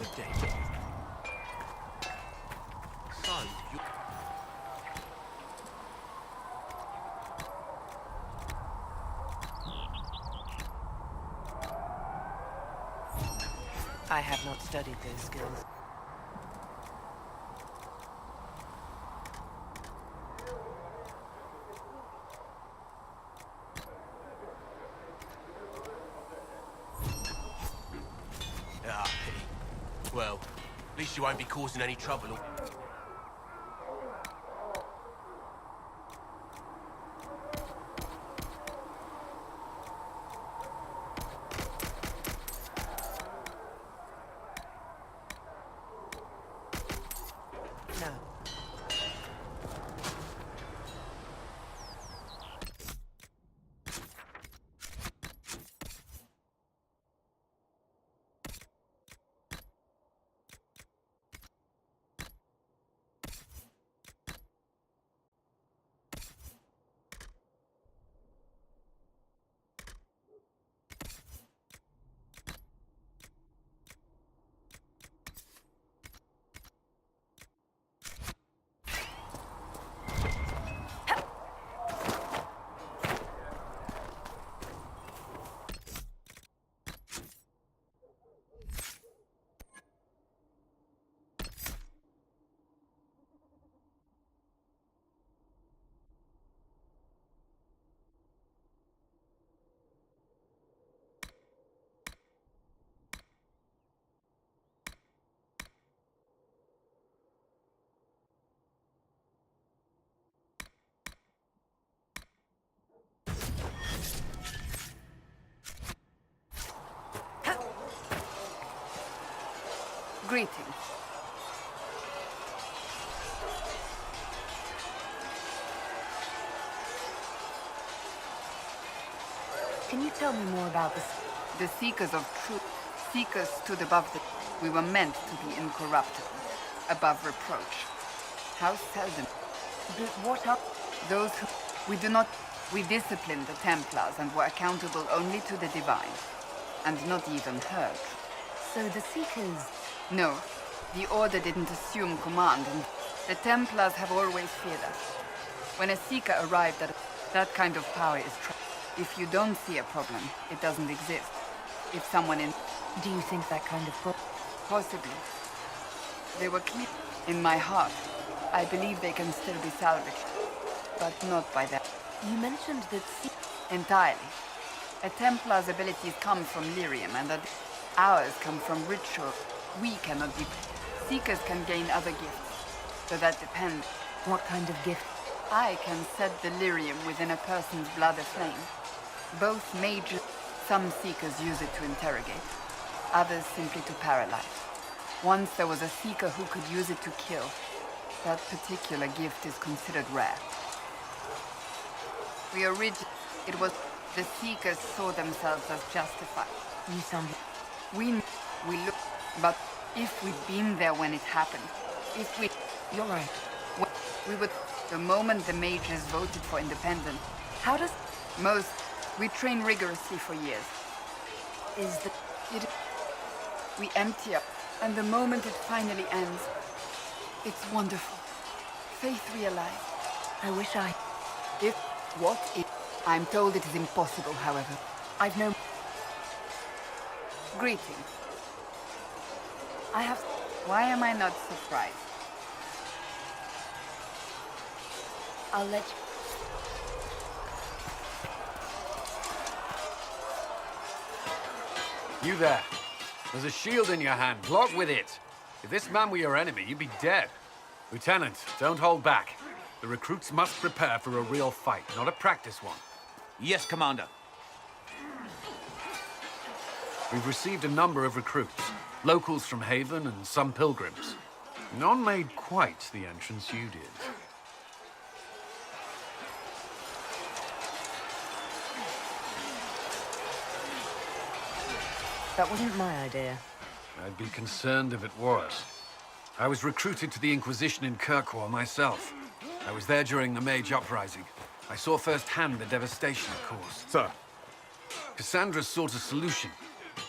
Good day. So, you... I have not studied those skills. Ah, pity. Well, at least you won't be causing any trouble. No. Greetings. Can you tell me more about this? The Seekers of Truth. Seekers stood above the... We were meant to be incorruptible, above reproach. How seldom... What are... Those who... We do not... We disciplined the Templars and were accountable only to the Divine. And not even her. So the Seekers... No, the Order didn't assume command, and the Templars have always feared us. When a Seeker arrived at that kind of power is if you don't see a problem, it doesn't exist. If someone in... Do you think that kind of problem? Possibly. They were clear in my heart. I believe they can still be salvaged, but not by that. You mentioned that Entirely. A Templar's abilities come from lyrium, and that ours come from ritual. We cannot be... Seekers can gain other gifts, so that depends. What kind of gift? I can set the lyrium within a person's blood aflame. Both mages... Some Seekers use it to interrogate, others simply to paralyze. Once there was a Seeker who could use it to kill. That particular gift is considered rare. It was... The Seekers saw themselves as justified. You sound... We look, but if we'd been there when it happened, if we... You're right. We would... The moment the mages voted for independence... How does... We train rigorously for years. Is the... We empty up, and the moment it finally ends, it's wonderful. Faith realized. I wish I... I'm told it is impossible, however. I've no... Greetings. Why am I not surprised? I'll let you... You there. There's a shield in your hand. Block with it. If this man were your enemy, you'd be dead. Lieutenant, don't hold back. The recruits must prepare for a real fight, not a practice one. Yes, Commander. We've received a number of recruits. Locals from Haven and some pilgrims. None made quite the entrance you did. That wasn't my idea. I'd be concerned if it was. I was recruited to the Inquisition in Kirkwall myself. I was there during the Mage Uprising. I saw firsthand the devastation it caused. Sir. Cassandra sought a solution.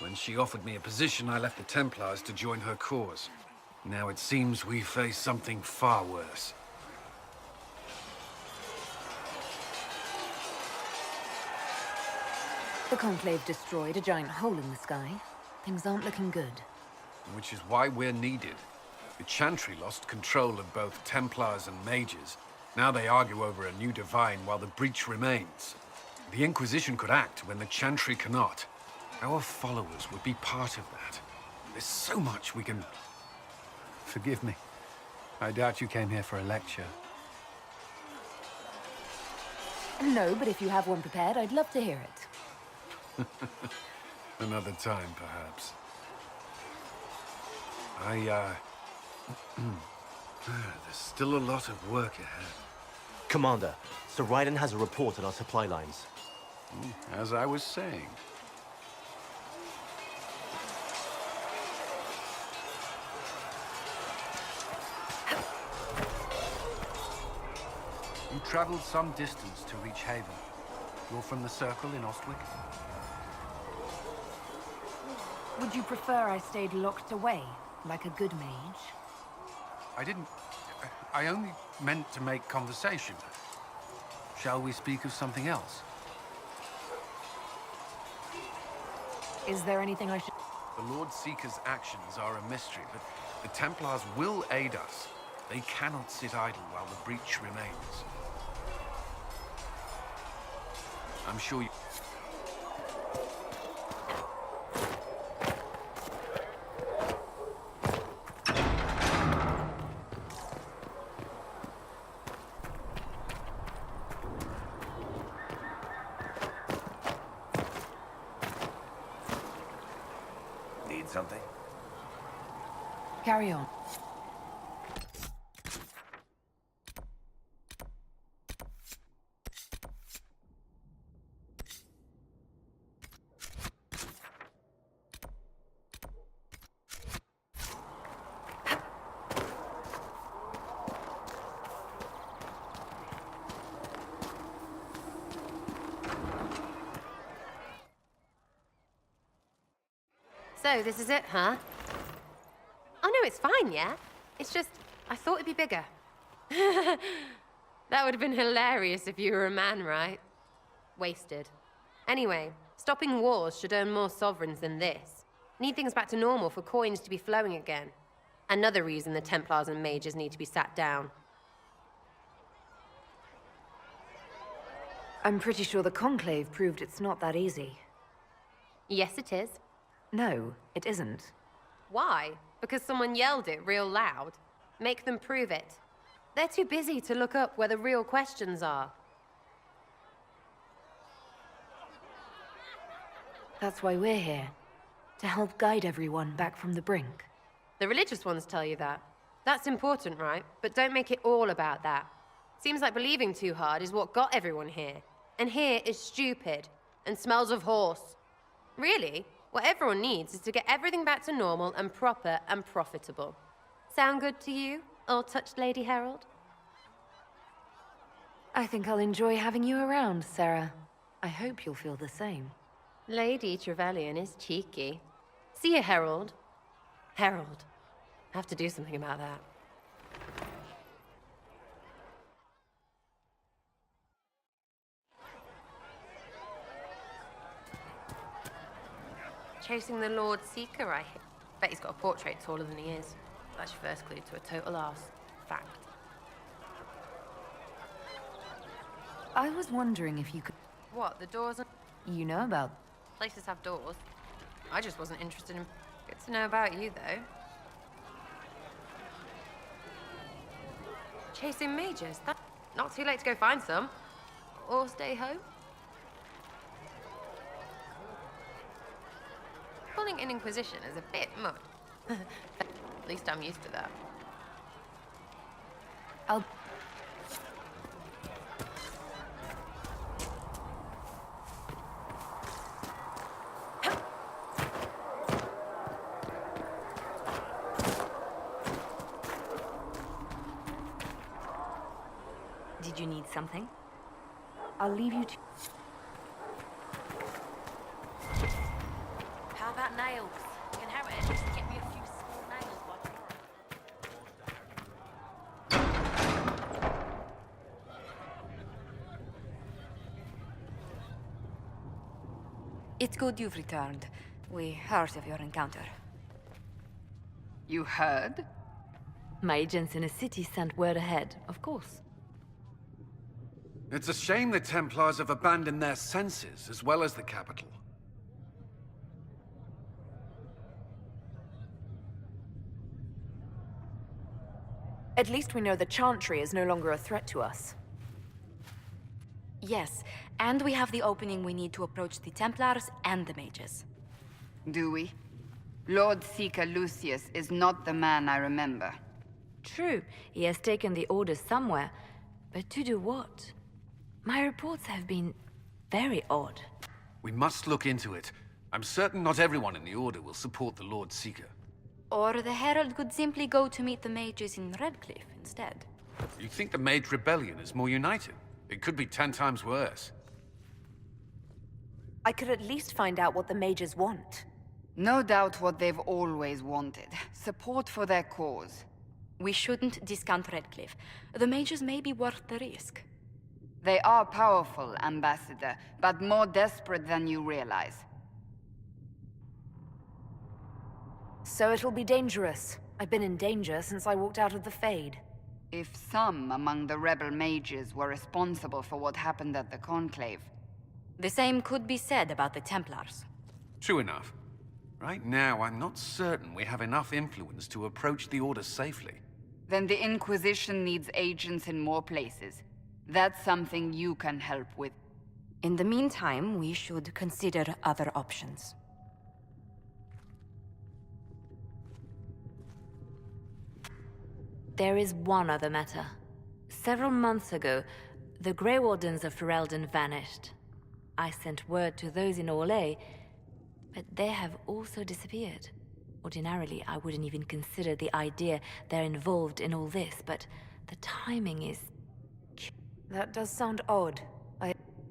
When she offered me a position, I left the Templars to join her cause. Now it seems we face something far worse. The Conclave destroyed a giant hole in the sky. Things aren't looking good. Which is why we're needed. The Chantry lost control of both Templars and Mages. Now they argue over a new Divine while the breach remains. The Inquisition could act when the Chantry cannot. Our followers would be part of that. There's so much we can... Forgive me. I doubt you came here for a lecture. No, but if you have one prepared, I'd love to hear it. Another time, perhaps. There's still a lot of work ahead. Commander, Sir Raiden has a report on our supply lines. As I was saying. You traveled some distance to reach Haven. You're from the Circle in Ostwick? Would you prefer I stayed locked away, like a good mage? I didn't... I only meant to make conversation. Shall we speak of something else? Is there anything I should... The Lord Seeker's actions are a mystery, but the Templars will aid us. They cannot sit idle while the breach remains. I'm sure you... Need something? Carry on. So, this is it, huh? Oh no, it's fine, yeah? It's just, I thought it'd be bigger. That would have been hilarious if you were a man, right? Wasted. Anyway, stopping wars should earn more sovereigns than this. Need things back to normal for coins to be flowing again. Another reason the Templars and Mages need to be sat down. I'm pretty sure the Conclave proved it's not that easy. Yes, it is. No, it isn't. Why? Because someone yelled it real loud? Make them prove it. They're too busy to look up where the real questions are. That's why we're here. To help guide everyone back from the brink. The religious ones tell you that. That's important, right? But don't make it all about that. Seems like believing too hard is what got everyone here. And here is stupid and smells of horse. Really? What everyone needs is to get everything back to normal and proper and profitable. Sound good to you, all-touched Lady Herald? I think I'll enjoy having you around, Sarah. I hope you'll feel the same. Lady Trevelyan is cheeky. See you, Herald. Herald. I have to do something about that. Chasing the Lord Seeker, I hear. Bet he's got a portrait taller than he is. That's your first clue to a total arse. Fact. I was wondering if you could... What, the doors and... You know about... Places have doors. I just wasn't interested in... Good to know about you, though. Chasing mages? That's not too late to go find some. Or stay home. Calling an Inquisition is a bit much. At least I'm used to that. I'll... Did you need something? I'll leave you to... How about nails. Can Harry at least get me a few small nails by tomorrow? It's good you've returned. We heard of your encounter. You heard? My agents in the city sent word ahead, of course. It's a shame the Templars have abandoned their senses, as well as the capital. At least we know the Chantry is no longer a threat to us. Yes, and we have the opening we need to approach the Templars and the mages. Do we? Lord Seeker Lucius is not the man I remember. True, he has taken the orders somewhere, but to do what? My reports have been very odd. We must look into it. I'm certain not everyone in the Order will support the Lord Seeker. Or the Herald could simply go to meet the mages in Redcliffe instead. You think the Mage Rebellion is more united? It could be 10 times worse. I could at least find out what the mages want. No doubt what they've always wanted. Support for their cause. We shouldn't discount Redcliffe. The mages may be worth the risk. They are powerful, Ambassador, but more desperate than you realize. So it'll be dangerous. I've been in danger since I walked out of the Fade. If some among the rebel mages were responsible for what happened at the Conclave. The same could be said about the Templars. True enough. Right now, I'm not certain we have enough influence to approach the Order safely. Then the Inquisition needs agents in more places. That's something you can help with. In the meantime, we should consider other options. There is one other matter. Several months ago, the Grey Wardens of Ferelden vanished. I sent word to those in Orlais, but they have also disappeared. Ordinarily, I wouldn't even consider the idea they're involved in all this, but the timing is... That does sound odd.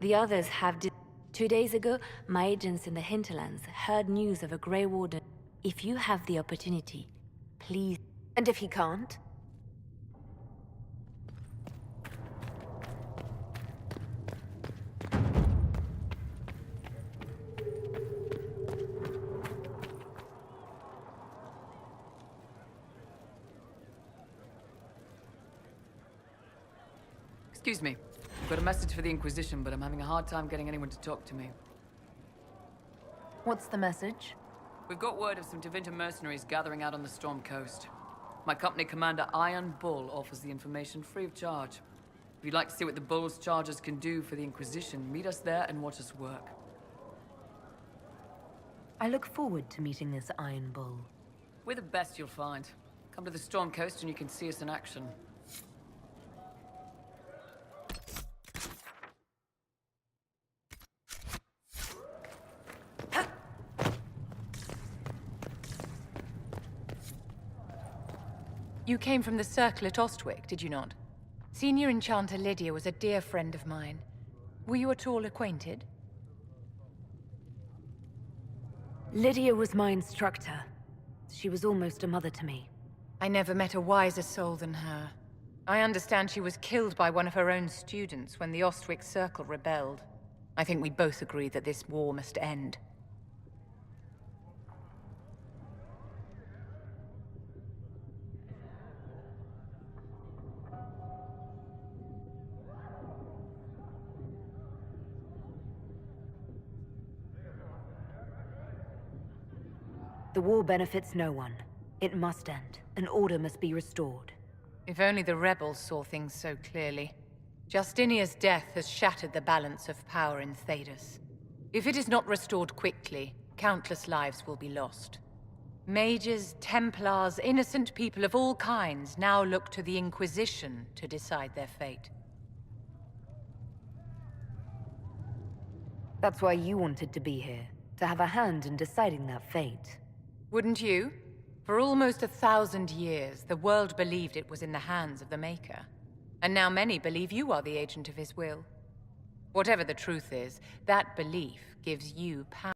The others have... 2 days ago, my agents in the hinterlands heard news of a Grey Warden. If you have the opportunity, please... And if he can't? Excuse me. I've got a message for the Inquisition, but I'm having a hard time getting anyone to talk to me. What's the message? We've got word of some Tevinter mercenaries gathering out on the Storm Coast. My company commander, Iron Bull, offers the information free of charge. If you'd like to see what the Bull's charges can do for the Inquisition, meet us there and watch us work. I look forward to meeting this Iron Bull. We're the best you'll find. Come to the Storm Coast and you can see us in action. You came from the Circle at Ostwick, did you not? Senior Enchanter Lydia was a dear friend of mine. Were you at all acquainted? Lydia was my instructor. She was almost a mother to me. I never met a wiser soul than her. I understand she was killed by one of her own students when the Ostwick Circle rebelled. I think we both agree that this war must end. The war benefits no one. It must end. An order must be restored. If only the rebels saw things so clearly. Justinia's death has shattered the balance of power in Thedas. If it is not restored quickly, countless lives will be lost. Mages, Templars, innocent people of all kinds now look to the Inquisition to decide their fate. That's why you wanted to be here, to have a hand in deciding that fate. Wouldn't you? For almost 1,000 years, the world believed it was in the hands of the Maker. And now many believe you are the agent of his will. Whatever the truth is, that belief gives you power.